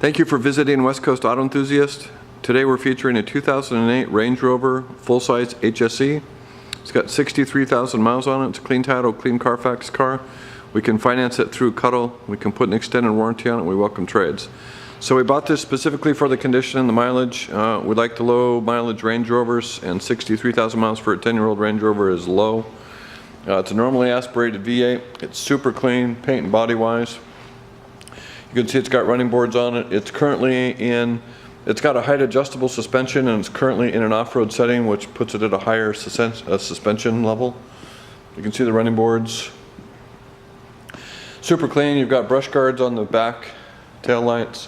Thank you for visiting West Coast Auto Enthusiast. Today we're featuring a 2008 Range Rover full-size HSE. It's got 63,000 miles on it. It's a clean title, clean Carfax car. We can finance it through Cuddle. We can put an extended warranty on it. We welcome trades. So we bought this specifically for the condition and the mileage. We like the low mileage Range Rovers, and 63,000 miles for a 10-year-old Range Rover is low. It's a normally aspirated V8. It's super clean, paint and body wise. You can see it's got running boards on it. It's got a height adjustable suspension, and it's currently in an off-road setting, which puts it at a higher suspension level. You can see the running boards. Super clean. You've got brush guards on the back tail lights.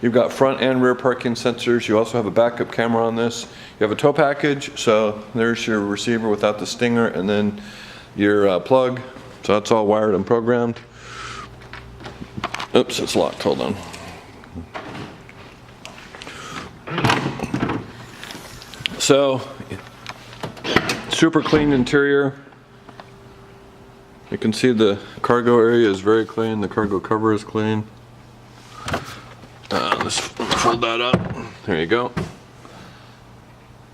You've got front and rear parking sensors. You also have a backup camera on this. You have a tow package, so there's your receiver without the stinger, and then your plug. So that's all wired and programmed. Oops, it's locked. Hold on. So, super clean interior. You can see the cargo area is very clean. The cargo cover is clean. Let's fold that up. There you go.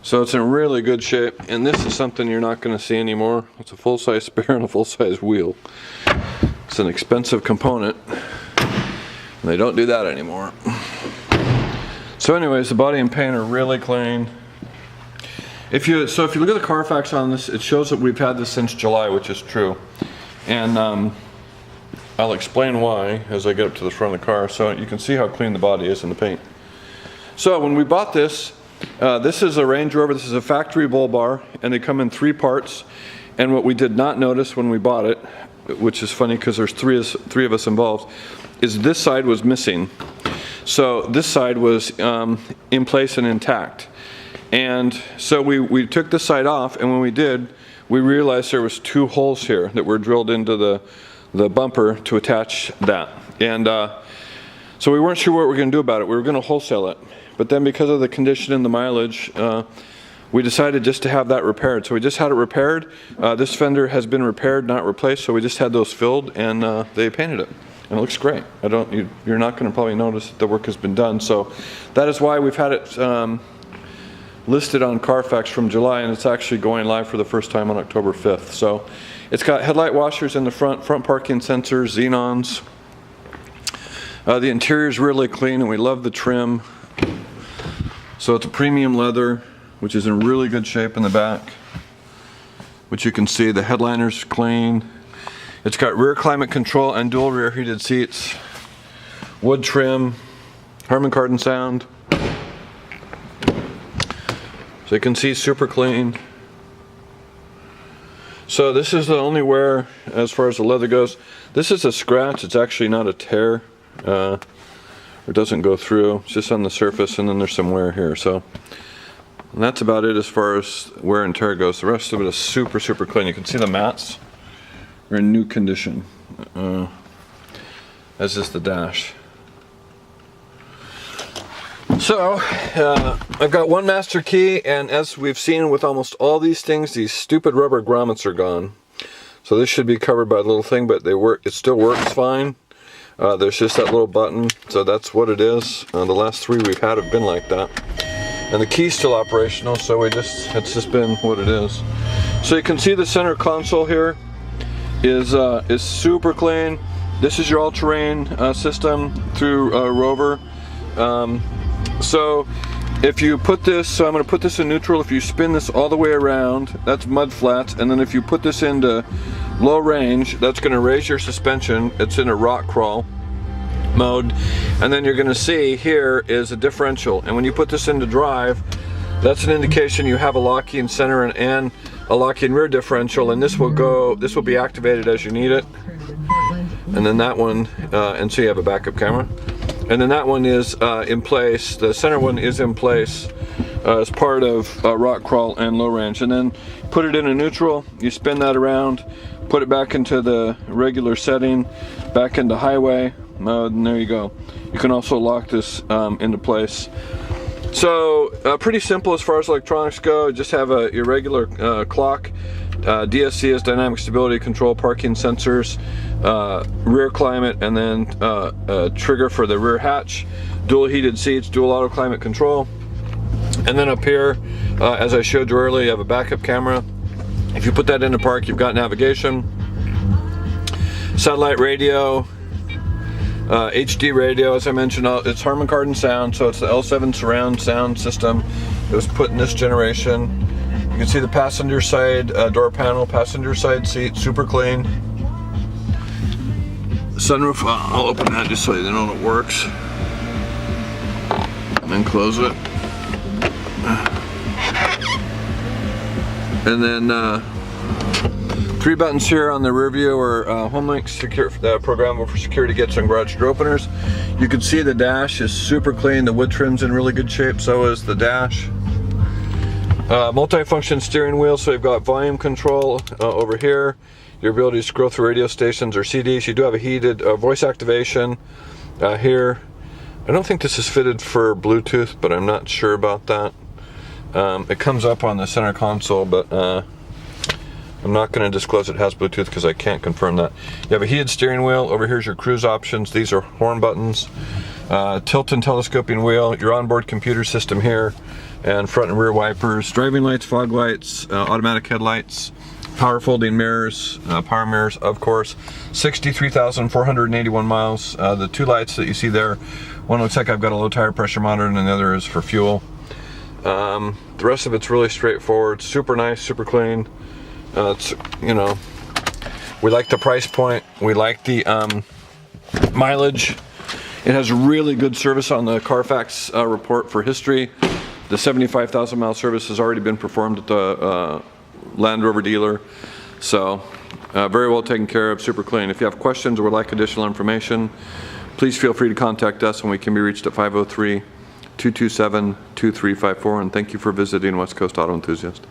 So it's in really good shape, and this is something you're not going to see anymore. It's a full-size spare and a full-size wheel. It's an expensive component. They don't do that anymore. So anyways, the body and paint are really clean. If you look at the Carfax on this, it shows that we've had this since July, which is true. And I'll explain why as I get up to the front of the car, so you can see how clean the body is and the paint. So when we bought this, this is a Range Rover. This is a factory bull bar, and they come in 3 parts. And what we did not notice when we bought it, which is funny because there's three of us involved, is this side was missing. So this side was in place and intact. And so we took this side off, and when we did, we realized there was 2 holes here that were drilled into the bumper to attach that. And so we weren't sure what we were going to do about it. We were going to wholesale it. But then because of the condition and the mileage, we decided just to have that repaired. So we just had it repaired. This fender has been repaired, not replaced, so we just had those filled, and they painted it. And it looks great. You're not going to probably notice that the work has been done. So that is why we've had it listed on Carfax from July, and it's actually going live for the first time on October 5th. So it's got headlight washers in the front parking sensors, xenons. The interior is really clean, and we love the trim. So it's a premium leather, which is in really good shape in the back, which you can see. The headliner's clean. It's got rear climate control and dual rear heated seats, wood trim, Harman Kardon sound. So you can see super clean. So this is the only wear as far as the leather goes. This is a scratch. It's actually not a tear. It doesn't go through. It's just on the surface, and then there's some wear here. So and that's about it as far as wear and tear goes. The rest of it is super, super clean. You can see the mats are in new condition, as is the dash. So I've got one master key, and as we've seen with almost all these things, these stupid rubber grommets are gone. So this should be covered by a little thing, but they work. It still works fine. There's just that little button, so that's what it is. The last 3 we've had have been like that. And the key's still operational, so it's just been what it is. So you can see the center console here is super clean. This is your all-terrain system through Rover. So if you put this, so I'm going to put this in neutral. If you spin this all the way around, that's mud flats, and then if you put this into low range, that's going to raise your suspension. It's in a rock crawl mode, and then you're going to see here is a differential, and when you put this into drive, that's an indication you have a locking center and a locking rear differential, and this will be activated as you need it. And then that one, and so you have a backup camera, and then that one is in place. The center one is in place as part of rock crawl and low range, and then put it in a neutral. You spin that around, put it back into the regular setting, back into highway mode, and there you go. You can also lock this into place. So pretty simple as far as electronics go. Just have your regular clock. DSC is dynamic stability control, parking sensors, rear climate, and then a trigger for the rear hatch, dual heated seats, dual auto climate control. And then up here, as I showed you earlier, you have a backup camera. If you put that in the park, you've got navigation, satellite radio, HD radio, as I mentioned. It's Harman Kardon sound, so it's the L7 surround sound system. It was put in this generation. You can see the passenger side door panel, passenger side seat, super clean. Sunroof, I'll open that just so you know it works. And then close it. And then 3 buttons here on the rear view are HomeLink secure, programmable for security gates and garage door openers. You can see the dash is super clean. The wood trim's in really good shape, so is the dash. Multi-function steering wheel, so you've got volume control over here. Your ability to scroll through radio stations or CDs. You do have a heated voice activation here. I don't think this is fitted for Bluetooth, but I'm not sure about that. It comes up on the center console, but I'm not going to disclose it has Bluetooth because I can't confirm that. You have a heated steering wheel. Over here's your cruise options. These are horn buttons. Tilt and telescoping wheel. Your onboard computer system here. And front and rear wipers. Driving lights, fog lights, automatic headlights. Power folding mirrors. Power mirrors, of course. 63,481 miles. The 2 lights that you see there. One looks like I've got a low tire pressure monitor and the other is for fuel. The rest of it's really straightforward. Super nice, super clean. It's, you know, we like the price point, we like the mileage. It has really good service on the Carfax report for history. The 75,000 mile service has already been performed at the Land Rover dealer, so very well taken care of, super clean. If you have questions or would like additional information, please feel free to contact us, and we can be reached at 503-227-2354, and thank you for visiting West Coast Auto Enthusiast.